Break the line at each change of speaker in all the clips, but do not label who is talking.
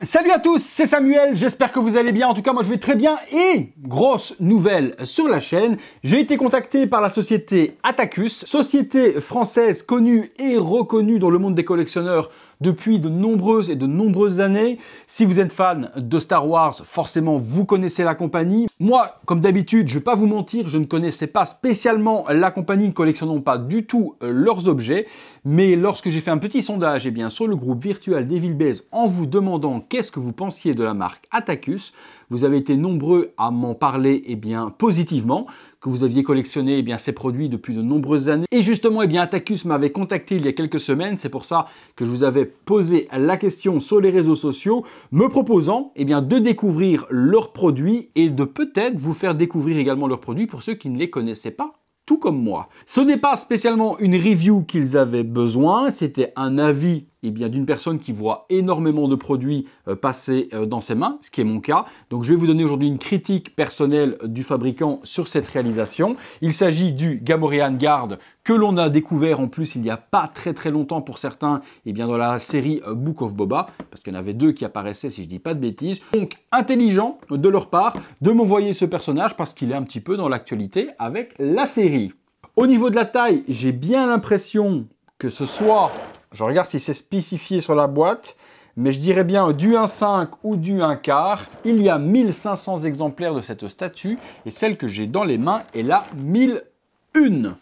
Salut à tous, c'est Samuel, j'espère que vous allez bien. En tout cas, moi je vais très bien et grosse nouvelle sur la chaîne. J'ai été contacté par la société Attacus, société française connue et reconnue dans le monde des collectionneurs depuis de nombreuses années. Si vous êtes fan de Star Wars, forcément vous connaissez la compagnie. Moi, comme d'habitude, je ne vais pas vous mentir, je ne connaissais pas spécialement la compagnie, ne collectionnons pas du tout leurs objets. Mais lorsque j'ai fait un petit sondage sur le groupe virtuel Devil Base en vous demandant qu'est-ce que vous pensiez de la marque Attacus, vous avez été nombreux à m'en parler positivement, que vous aviez collectionné ces produits depuis de nombreuses années. Et justement, Attacus m'avait contacté il y a quelques semaines, c'est pour ça que je vous avais posé la question sur les réseaux sociaux, me proposant de découvrir leurs produits et de peut-être vous faire découvrir également leurs produits pour ceux qui ne les connaissaient pas. Tout comme moi. Ce n'est pas spécialement une review qu'ils avaient besoin, c'était un avis d'une personne qui voit énormément de produits passer dans ses mains, ce qui est mon cas. Donc je vais vous donner aujourd'hui une critique personnelle du fabricant sur cette réalisation. Il s'agit du Gamorrean Guard que l'on a découvert en plus il n'y a pas très longtemps pour certains dans la série Book of Boba, parce qu'il y en avait deux qui apparaissaient si je dis pas de bêtises. Donc intelligent de leur part de m'envoyer ce personnage parce qu'il est un petit peu dans l'actualité avec la série. Au niveau de la taille, j'ai bien l'impression que ce soit... Je regarde si c'est spécifié sur la boîte, mais je dirais bien du 1,5 ou du 1/4. Il y a 1500 exemplaires de cette statue et celle que j'ai dans les mains est la 1001.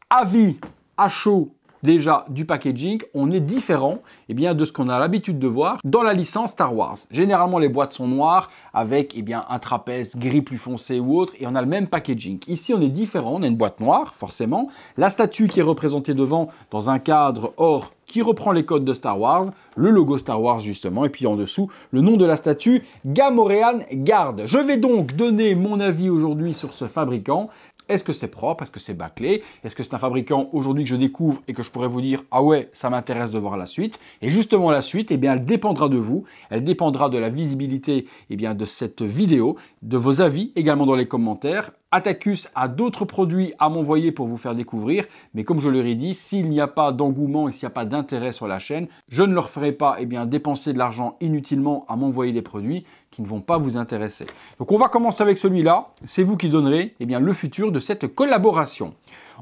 Avis à chaud déjà du packaging, on est différent de ce qu'on a l'habitude de voir dans la licence Star Wars. Généralement, les boîtes sont noires avec un trapèze gris plus foncé ou autre et on a le même packaging. Ici, on est différent, on a une boîte noire forcément, la statue qui est représentée devant dans un cadre or qui reprend les codes de Star Wars, le logo Star Wars justement, et puis en dessous, le nom de la statue, Gamorrean Guard. Je vais donc donner mon avis aujourd'hui sur ce fabricant. Est-ce que c'est propre? Est-ce que c'est bâclé? Est-ce que c'est un fabricant aujourd'hui que je découvre et que je pourrais vous dire « Ah ouais, ça m'intéresse de voir la suite ». Et justement la suite, elle dépendra de vous, elle dépendra de la visibilité de cette vidéo, de vos avis également dans les commentaires. Attacus a d'autres produits à m'envoyer pour vous faire découvrir, mais comme je leur ai dit, s'il n'y a pas d'engouement et s'il n'y a pas d'intérêt sur la chaîne, je ne leur ferai pas dépenser de l'argent inutilement à m'envoyer des produits qui ne vont pas vous intéresser. Donc on va commencer avec celui-là, c'est vous qui donnerez le futur de cette collaboration.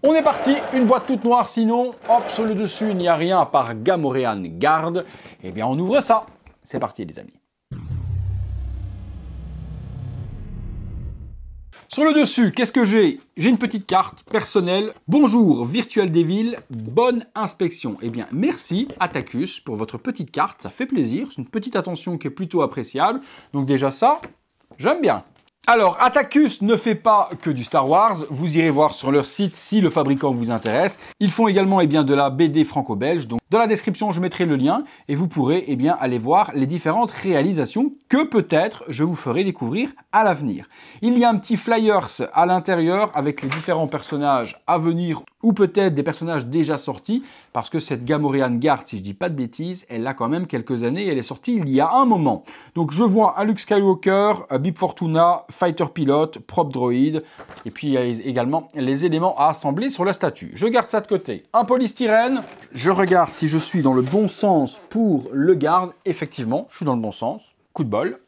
On est parti, une boîte toute noire sinon, hop, sur le dessus il n'y a rien à part Gamorrean Guard. On ouvre ça, c'est parti les amis. Sur le dessus, qu'est-ce que j'ai? J'ai une petite carte personnelle. Bonjour Virtual Devil, bonne inspection. Merci Attacus pour votre petite carte, ça fait plaisir. C'est une petite attention qui est plutôt appréciable. Donc déjà ça, j'aime bien. Alors, Attacus ne fait pas que du Star Wars. Vous irez voir sur leur site si le fabricant vous intéresse. Ils font également de la BD franco-belge. Donc, dans la description, je mettrai le lien et vous pourrez aller voir les différentes réalisations que peut-être je vous ferai découvrir à l'avenir. Il y a un petit flyers à l'intérieur avec les différents personnages à venir ou peut-être des personnages déjà sortis parce que cette Gamorrean Guard, si je dis pas de bêtises, elle a quand même quelques années. Elle est sortie il y a un moment. Donc, je vois un Luke Skywalker, un Bib Fortuna, Fighter Pilot, Prop Droid et puis il y a également les éléments à assembler sur la statue. Je garde ça de côté. Un polystyrène. Je regarde si je suis dans le bon sens pour le garde. Effectivement, je suis dans le bon sens. Coup de bol.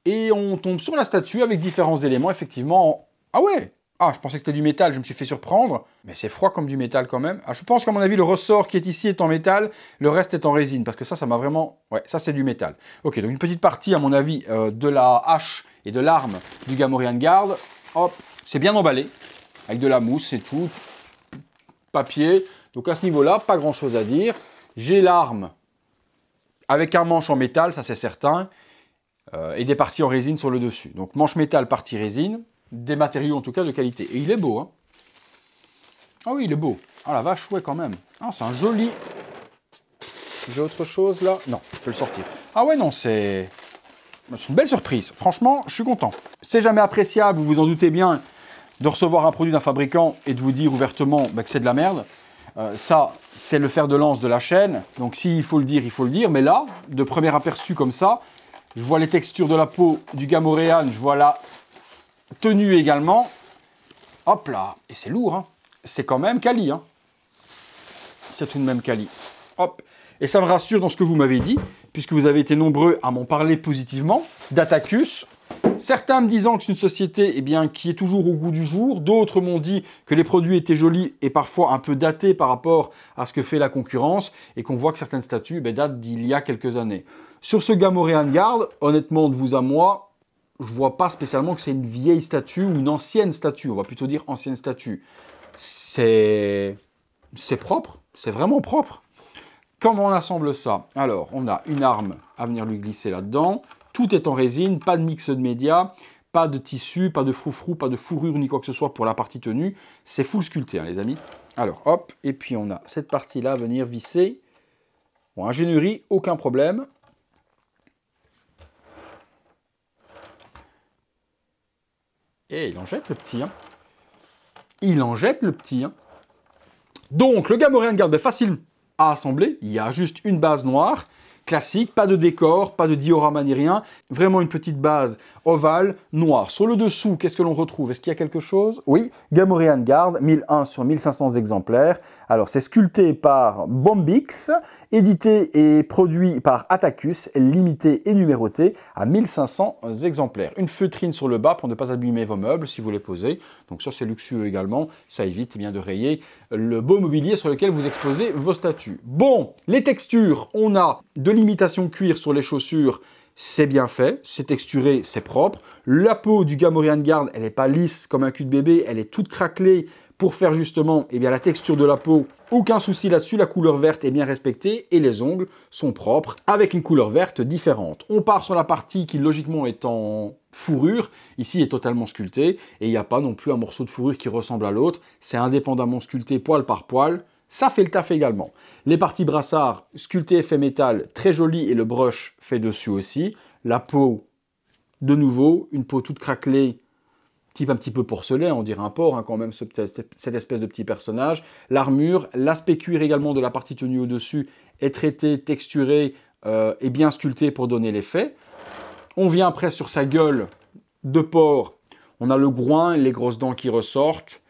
Et on tombe sur la statue avec différents éléments. Effectivement, ah ouais! Ah, je pensais que c'était du métal, je me suis fait surprendre. Mais c'est froid comme du métal quand même. Ah, je pense qu'à mon avis, le ressort qui est ici est en métal. Le reste est en résine. Parce que ça m'a vraiment... Ouais, ça c'est du métal. Ok, donc une petite partie, à mon avis, de la hache et de l'arme du Gamorrean Guard. Hop, c'est bien emballé. Avec de la mousse et tout. Papier. Donc à ce niveau-là, pas grand-chose à dire. J'ai l'arme avec un manche en métal, ça c'est certain. Et des parties en résine sur le dessus. Donc manche métal, partie résine. Des matériaux en tout cas de qualité. Et il est beau, hein. Ah oui, il est beau. Ah la vache, ouais quand même. Ah, c'est un joli... J'ai autre chose là? Non, je peux le sortir. Ah ouais, non, c'est une belle surprise. Franchement, je suis content. C'est jamais appréciable, vous vous en doutez bien, de recevoir un produit d'un fabricant et de vous dire ouvertement que c'est de la merde. Ça, c'est le fer de lance de la chaîne. Donc s'il faut le dire, il faut le dire. Mais là, de premier aperçu comme ça, je vois les textures de la peau du Gamorrean, je vois la tenue également. Hop là, et c'est lourd, hein. C'est quand même quali, hein. C'est tout de même quali. Hop. Et ça me rassure dans ce que vous m'avez dit, puisque vous avez été nombreux à m'en parler positivement, d'Atacus. Certains me disant que c'est une société eh bien, qui est toujours au goût du jour. D'autres m'ont dit que les produits étaient jolis et parfois un peu datés par rapport à ce que fait la concurrence et qu'on voit que certaines statues datent d'il y a quelques années. Sur ce Gamorrean Guard, honnêtement, de vous à moi, je ne vois pas spécialement que c'est une vieille statue ou une ancienne statue. On va plutôt dire ancienne statue. C'est propre, c'est vraiment propre. Comment on assemble ça? Alors, on a une arme à venir lui glisser là-dedans. Tout est en résine, pas de mix de médias, pas de tissu, pas de froufrou, pas de fourrure ni quoi que ce soit pour la partie tenue. C'est full sculpté, hein, les amis. Alors, hop, et puis on a cette partie-là à venir visser. Bon, ingénierie, aucun problème. Et il en jette le petit, hein. Il en jette le petit, hein. Donc, le Gamorrean Guard est facile à assembler. Il y a juste une base noire, classique, pas de décor, pas de diorama ni rien. Vraiment une petite base ovale, noire. Sur le dessous, qu'est-ce que l'on retrouve? Est-ce qu'il y a quelque chose? Oui, Gamorrean Guard, 1001 sur 1500 exemplaires. Alors, c'est sculpté par Bombix, édité et produit par Atacus, limité et numéroté à 1500 exemplaires. Une feutrine sur le bas pour ne pas abîmer vos meubles si vous les posez. Donc ça, c'est luxueux également. Ça évite eh bien, de rayer le beau mobilier sur lequel vous exposez vos statues. Bon, les textures, on a de l'imitation cuir sur les chaussures. C'est bien fait, c'est texturé, c'est propre. La peau du Gamorrean Guard, elle n'est pas lisse comme un cul de bébé, elle est toute craquelée pour faire justement eh bien, la texture de la peau. Aucun souci là-dessus, la couleur verte est bien respectée et les ongles sont propres avec une couleur verte différente. On part sur la partie qui logiquement est en fourrure, ici est totalement sculptée et il n'y a pas non plus un morceau de fourrure qui ressemble à l'autre, c'est indépendamment sculpté poil par poil. Ça fait le taf également. Les parties brassard, sculptées fait métal, très joli et le brush fait dessus aussi. La peau, de nouveau, une peau toute craquelée, type un petit peu porcelain, on dirait un porc hein, quand même, cette espèce de petit personnage. L'armure, l'aspect cuir également de la partie tenue au-dessus est traité, texturé et bien sculpté pour donner l'effet. On vient après sur sa gueule de porc. On a le groin, les grosses dents qui ressortent.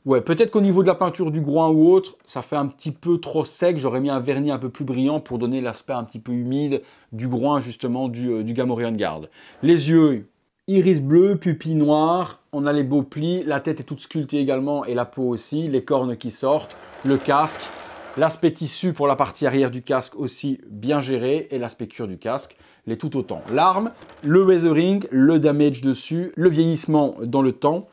Ouais, peut-être qu'au niveau de la peinture du groin ou autre, ça fait un petit peu trop sec. J'aurais mis un vernis un peu plus brillant pour donner l'aspect un petit peu humide du groin justement du Gamorrean Guard. Les yeux, iris bleu, pupille noire. On a les beaux plis. La tête est toute sculptée également et la peau aussi. Les cornes qui sortent. Le casque. L'aspect tissu pour la partie arrière du casque aussi bien géré. Et l'aspect cuir du casque, les tout autant. L'arme, le weathering, le damage dessus, le vieillissement dans le temps.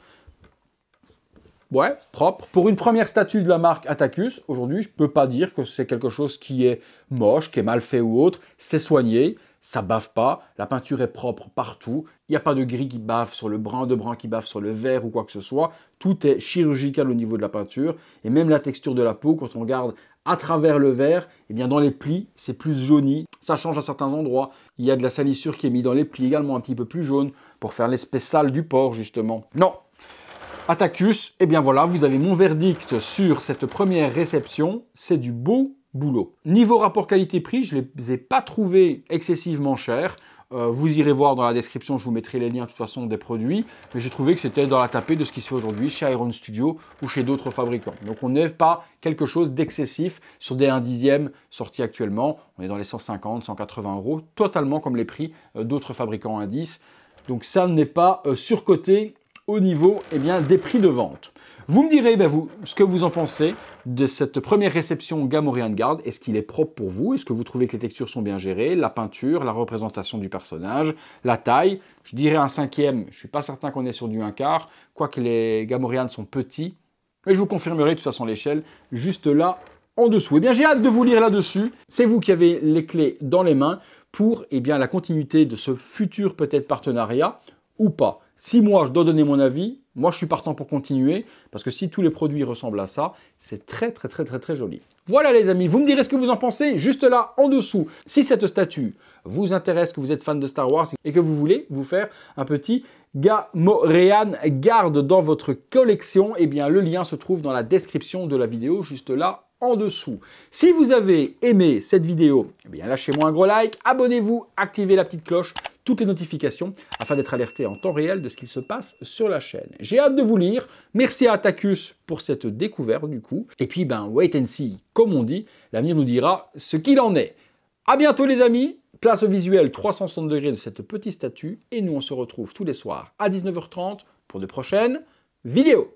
Ouais, propre. Pour une première statue de la marque Atacus, aujourd'hui, je ne peux pas dire que c'est quelque chose qui est moche, qui est mal fait ou autre. C'est soigné, ça bave pas, la peinture est propre partout. Il n'y a pas de gris qui bave sur le brun, de brun qui bave sur le vert ou quoi que ce soit. Tout est chirurgical au niveau de la peinture. Et même la texture de la peau, quand on regarde à travers le verre, eh bien dans les plis, c'est plus jauni. Ça change à certains endroits. Il y a de la salissure qui est mise dans les plis également, un petit peu plus jaune, pour faire l'espèce sale du porc, justement. Non! Atacus, et bien voilà, vous avez mon verdict sur cette première réception, c'est du beau boulot. Niveau rapport qualité-prix, je ne les ai pas trouvés excessivement chers. Vous irez voir dans la description, je vous mettrai les liens de toute façon des produits, mais j'ai trouvé que c'était dans la tapée de ce qui se fait aujourd'hui chez Iron Studio ou chez d'autres fabricants. Donc on n'est pas quelque chose d'excessif sur des 1/10 sortis actuellement, on est dans les 150, 180 €, totalement comme les prix d'autres fabricants indices. Donc ça n'est pas surcoté au niveau eh bien, des prix de vente. Vous me direz vous, ce que vous en pensez de cette première réception Gamorrean Guard. Est-ce qu'il est propre pour vous? Est-ce que vous trouvez que les textures sont bien gérées? La peinture, la représentation du personnage, la taille? Je dirais un 5e. Je ne suis pas certain qu'on est sur du 1/4, quoique les Gamorrean sont petits. Mais je vous confirmerai de toute façon l'échelle juste là en dessous. Eh bien, j'ai hâte de vous lire là-dessus. C'est vous qui avez les clés dans les mains pour eh bien, la continuité de ce futur peut-être partenariat ou pas. Si moi, je dois donner mon avis, moi, je suis partant pour continuer, parce que si tous les produits ressemblent à ça, c'est très joli. Voilà les amis, vous me direz ce que vous en pensez, juste là, en dessous. Si cette statue vous intéresse, que vous êtes fan de Star Wars et que vous voulez vous faire un petit Gamorrean Guard dans votre collection, eh bien, le lien se trouve dans la description de la vidéo, juste là, en dessous. Si vous avez aimé cette vidéo, eh bien, lâchez-moi un gros like, abonnez-vous, activez la petite cloche. toutes les notifications afin d'être alerté en temps réel de ce qu'il se passe sur la chaîne. J'ai hâte de vous lire. Merci à Atacus pour cette découverte du coup. Et puis wait and see, comme on dit, l'avenir nous dira ce qu'il en est. À bientôt les amis, place au visuel 360 degrés de cette petite statue et nous on se retrouve tous les soirs à 19h30 pour de prochaines vidéos.